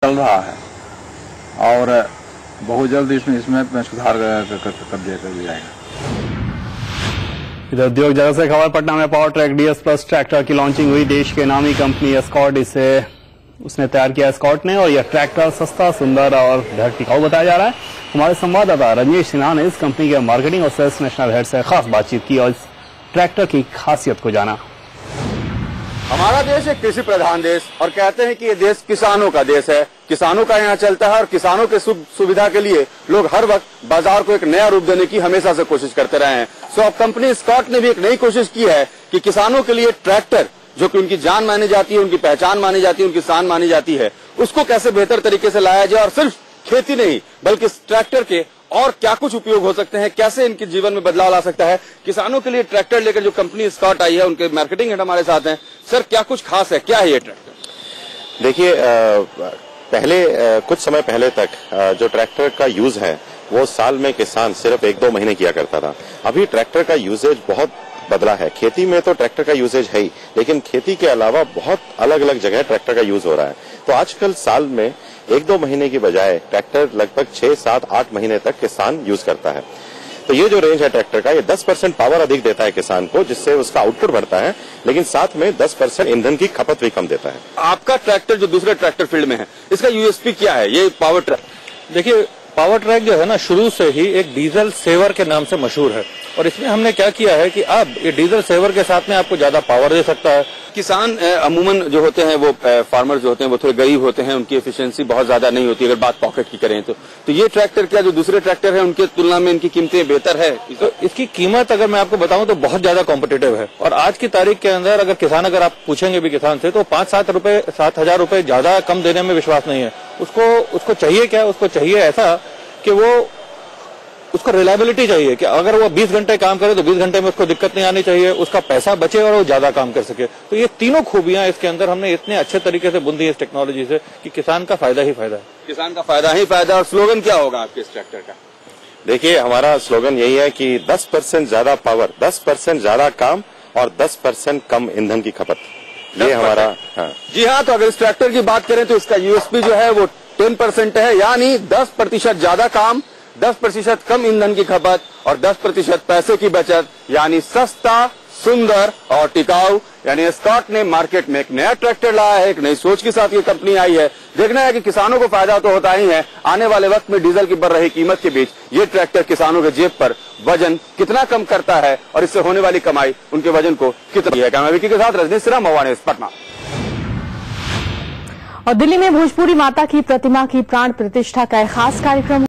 चल रहा है और बहुत जल्द इसमें सुधार कर दिया जाएगा। इधर उद्योग जगत से खबर, पटना में power track DS plus tractor की लॉन्चिंग हुई। देश के नामी कंपनी एस्कॉर्ट उसने तैयार किया एस्कॉर्ट ने, और यह ट्रैक्टर सस्ता, सुंदर और बेहद टिकाऊ बताया जा रहा है। हमारे संवाददाता रजनीश सिन्हा ने इस कंपनी के मार्केटिंग और सेल्स नेशनल हेड से खास बातचीत की और इस ट्रैक्टर की खासियत को जाना। हमारा देश एक कृषि प्रधान देश, और कहते हैं कि ये देश किसानों का देश है। किसानों का यहाँ चलता है और किसानों के सुविधा के लिए लोग हर वक्त बाजार को एक नया रूप देने की हमेशा से कोशिश करते रहे हैं। सो अब कंपनी एस्कॉर्ट ने भी एक नई कोशिश की है कि किसानों के लिए ट्रैक्टर, जो कि उनकी जान मानी जाती है, उनकी पहचान मानी जाती है, उनकी शान मानी जाती है, उसको कैसे बेहतर तरीके से लाया जाए और सिर्फ खेती नहीं बल्कि इस ट्रैक्टर के और क्या कुछ उपयोग हो सकते हैं, कैसे इनके जीवन में बदलाव ला सकता है। किसानों के लिए ट्रैक्टर लेकर जो कंपनी एस्कॉर्ट आई है, उनके मार्केटिंग हेड हमारे साथ हैं। सर, क्या कुछ खास है, क्या है ये ट्रैक्टर? देखिए, पहले कुछ समय पहले तक जो ट्रैक्टर का यूज है वो साल में किसान सिर्फ 1-2 महीने किया करता था। अभी ट्रैक्टर का यूजेज बहुत बदला है। खेती में तो ट्रैक्टर का यूजेज है ही, लेकिन खेती के अलावा बहुत अलग अलग जगह ट्रैक्टर का यूज हो रहा है। तो आजकल साल में 1-2 महीने की बजाय ट्रैक्टर लगभग 6, 7, 8 महीने तक किसान यूज करता है। तो ये जो रेंज है ट्रैक्टर का, ये 10% पावर अधिक देता है किसान को, जिससे उसका आउटपुट बढ़ता है, लेकिन साथ में 10% ईंधन की खपत भी कम देता है। आपका ट्रैक्टर जो दूसरे ट्रैक्टर फील्ड में है, इसका यूएसपी क्या है? ये पावर ट्रैक, देखिए, पावर ट्रैक जो है ना, शुरू से ही एक डीजल सेवर के नाम से मशहूर है, और इसमें हमने क्या किया है कि अब ये डीजल सेवर के साथ में आपको ज्यादा पावर दे सकता है। किसान अमूमन जो होते हैं, वो फार्मर जो होते हैं, वो थोड़े गरीब होते हैं, उनकी एफिशिएंसी बहुत ज्यादा नहीं होती अगर बात पॉकेट की करें तो ये ट्रैक्टर क्या जो दूसरे ट्रैक्टर है उनकी तुलना में इनकी कीमतें बेहतर है? तो इसकी कीमत अगर मैं आपको बताऊं तो बहुत ज्यादा कॉम्पिटिटिव है, और आज की तारीख के अंदर अगर आप पूछेंगे भी किसान से, तो 5-7 हजार ज्यादा कम देने में विश्वास नहीं है। उसको चाहिए क्या? उसको चाहिए ऐसा कि उसको रिलायबिलिटी चाहिए कि अगर वो 20 घंटे काम करे तो 20 घंटे में उसको दिक्कत नहीं आनी चाहिए, उसका पैसा बचे और वो ज्यादा काम कर सके। तो ये तीनों खूबियां इसके अंदर हमने इतने अच्छे तरीके से बुन दी इस टेक्नोलॉजी से कि किसान का फायदा ही फायदा है। किसान का फायदा ही फायदा। और स्लोगन क्या होगा आपके इस ट्रैक्टर का? देखिए, हमारा स्लोगन यही है कि 10% ज्यादा पावर, 10% ज्यादा काम और 10% कम ईंधन की खपत, ये हमारा। हाँ जी हाँ, तो अगर इस ट्रैक्टर की बात करें तो इसका यूएसपी जो है वो 10% है, यानी 10% ज्यादा काम, 10% कम ईंधन की खपत और 10% पैसे की बचत, यानी सस्ता, सुंदर और टिकाऊ। यानी एस्कॉर्ट ने मार्केट में एक नया ट्रैक्टर लाया है, एक नई सोच के साथ ये कंपनी आई है। देखना है कि किसानों को फायदा तो होता ही है, आने वाले वक्त में डीजल की बढ़ रही कीमत के बीच ये ट्रैक्टर किसानों के जेब पर वजन कितना कम करता है और इससे होने वाली कमाई उनके वजन को कितना है। कैमरा विकी के साथ रजनीश सिन्हा, महुआ न्यूज़, पटना। और दिल्ली में भोजपुरी माता की प्रतिमा की प्राण प्रतिष्ठा का एक खास कार्यक्रम